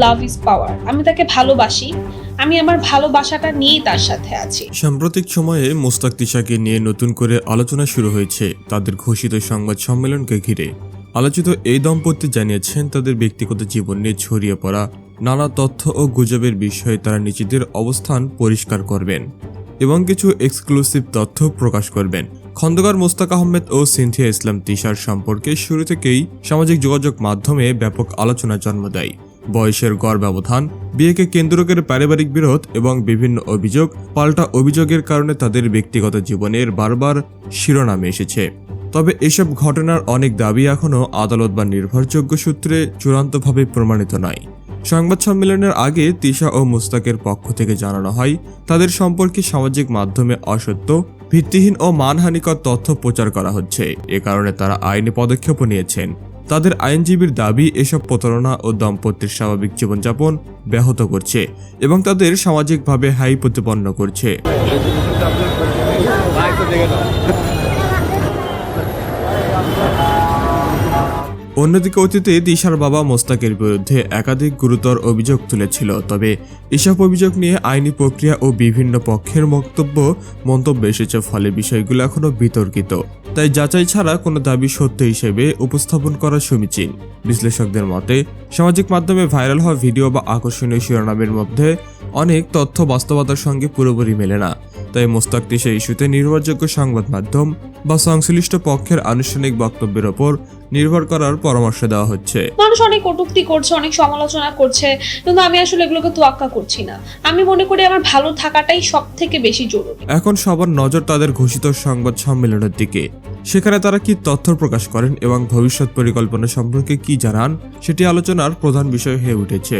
Love is power. আমি তাকে ভালোবাসি, আমি আমার ভালোবাসাটা নিয়েই তার সাথে আছি। সাম্প্রতিক সময়ে মোস্তাক তিশাকে নিয়ে নতুন করে আলোচনা শুরু হয়েছে তাদের ঘোষিত সংবাদ সম্মেলনকে ঘিরে। আলোচিত এই দম্পতি জানিয়েছেন তাদের ব্যক্তিগত জীবন নিয়ে ছড়িয়ে পড়া নানা তথ্য ও গুজবের বিষয়ে তারা নিজেদের অবস্থান পরিষ্কার করবেন এবং কিছু এক্সক্লুসিভ তথ্য প্রকাশ করবেন। খন্দকার মোস্তাক আহমেদ ও সিনথিয়া ইসলাম তিশার সম্পর্কে শুরু থেকেই সামাজিক যোগাযোগ মাধ্যমে ব্যাপক আলোচনা জন্ম দেয়। বয়সের গড় ব্যবধান, বিয়েকে কেন্দ্র করে পারিবারিক বিরোধ এবং বিভিন্ন অভিযোগ পাল্টা অভিযোগের কারণে তাদের ব্যক্তিগত জীবনের বারবার শিরোনামে এসেছে। তবে এসব ঘটনার অনেক দাবি এখনও আদালত বা নির্ভরযোগ্য সূত্রে চূড়ান্তভাবে প্রমাণিত নয়। সংবাদ সম্মেলনের আগে তিশা ও মুস্তাকের পক্ষ থেকে জানানো হয় তাদের সম্পর্কে সামাজিক মাধ্যমে অসত্য, ভিত্তিহীন ও মানহানিকর তথ্য প্রচার করা হচ্ছে। এ কারণে তারা আইনি পদক্ষেপও নিয়েছেন। তাদের আইনজীবীর দাবি এসব প্রতারণা ও দম্পতির স্বাভাবিক জীবনযাপন ব্যাহত করছে এবং তাদের সামাজিকভাবে হাই প্রতিপন্ন করছে। অন্যদিকে অতীতে তিশার বাবা মোস্তাকের বিরুদ্ধে একাধিক গুরুতর অভিযোগ তুলেছিল। তবে এসব অভিযোগ নিয়ে আইনি প্রক্রিয়া ও বিভিন্ন পক্ষের মন্তব্য এসেছে, ফলে বিষয়গুলো এখনও বিতর্কিত। তাই যাচাই ছাড়া কোনো দাবি সত্য হিসেবে উপস্থাপন করা সমীচীন। বিশ্লেষকদের মতে সামাজিক মাধ্যমে ভাইরাল হওয়া ভিডিও বা আকর্ষণীয় শিরোনামের মধ্যে অনেক তথ্য বাস্তবতার সঙ্গে পুরোপুরি মেলে না। তাই মোস্তাক তিশা ইস্যুতে নির্ভরযোগ্য সংবাদ মাধ্যম বা সংশ্লিষ্ট পক্ষের আনুষ্ঠানিক বক্তব্যের ওপর নির্ভর করার পরামর্শ দেওয়া হচ্ছে। মানুষ অনেক কটূক্তি করছে, অনেক সমালোচনা করছে, কিন্তু আমি আসলে এগুলোকে তোয়াক্কা করছি না। আমি মনে করি আমার ভালো থাকাটাই সব থেকে বেশি জরুরি। এখন সবার নজর তাদের ঘোষিত সংবাদ সম্মেলনের দিকে। সেখানে তারা কি তথ্য প্রকাশ করেন এবং ভবিষ্যৎ পরিকল্পনা সম্পর্কে কি জানান, সেটি আলোচনার প্রধান বিষয় হয়ে উঠেছে।